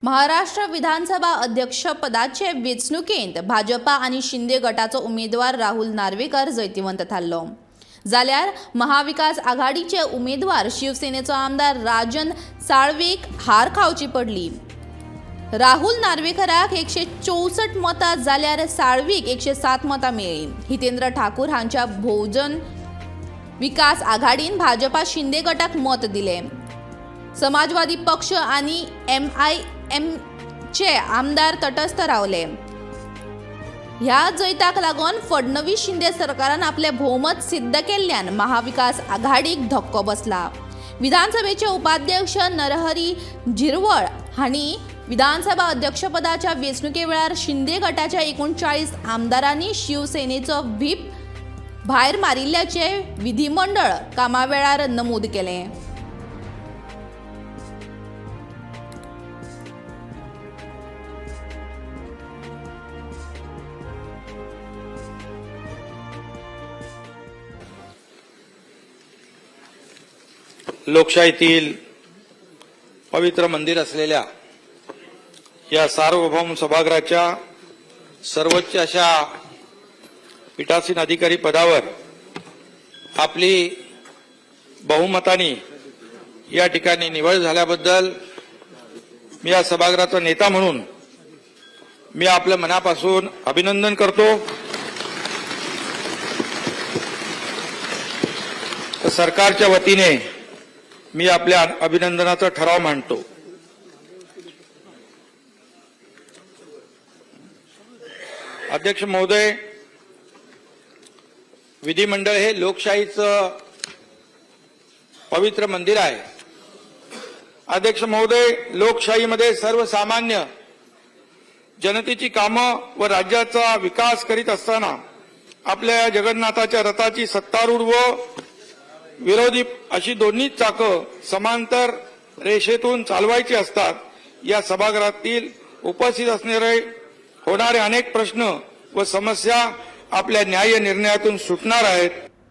महाराष्ट्र विधानसभा अध्यक्षपदाचे वेंचणुकेंत भाजपा आणि शिंदे गटाचो उमेदवार राहुल नार्वेकर जैतिवंत थारलो। जाल्यार महाविकास आघाडीचे उमेदवार शिवसेनेचो आमदार राजन साळवेक हार खावची पडली। राहुल नार्वेकराक 164 मतां जाल्यार साळवीक 107 मतां मेळ्ळी। हितेंद्र ठाकूर हांच्या बहुजन विकास आघाडीन भाजपा शिंदे गटाक मत दिले। समाजवादी पक्ष आणि MIM चे आमदार तटस्थ रावले। ह्या जैताक लागून फडणवीस शिंदे सरकारान आपले बहुमत सिद्ध केल्ल्यान महाविकास आघाडीक धक्को बसला। विधानसभेचे उपाध्यक्ष नरहरी झिरवळ हांणी विधानसभा अध्यक्षपदाच्या वेंचणुके वेळार शिंदे गटाच्या 39 आमदारांनी शिवसेनेचो व्हीप भायर मारिल्ल्याचे विधिमंडळ कामावेळार नमूद केले। लोकशाहीतील पवित्र मंदिर असलेल्या या सार्वभौम सभागृहाच्या सर्वोच्च अशा पीठासीन अधिकारी पदावर आपली बहुमताने या ठिकाणी निवड झाल्याबद्दल मी या सभागृहाचा नेता म्हणून मी आपल्या मनापासून अभिनंदन करतो। सरकारच्या वतीने मी आपल्या अभिनंदनाचा ठराव मांडतो। अध्यक्ष महोदय, विधिमंडळ हे लोकशाहीचं पवित्र मंदिर आहे। अध्यक्ष महोदय, लोकशाहीमध्ये सर्वसामान्य जनतेची कामं व राज्याचा विकास करीत असताना आपल्या जगन्नाथाच्या रथाची सत्तारूढ व विरोधी अशी दोन्ही चाकं समांतर रेषेतून चालवायची असतात। या सभागृहातील उपस्थित असणारे होणारे अनेक प्रश्न व समस्या आपल्या न्याय निर्णयातून सुटणार आहेत।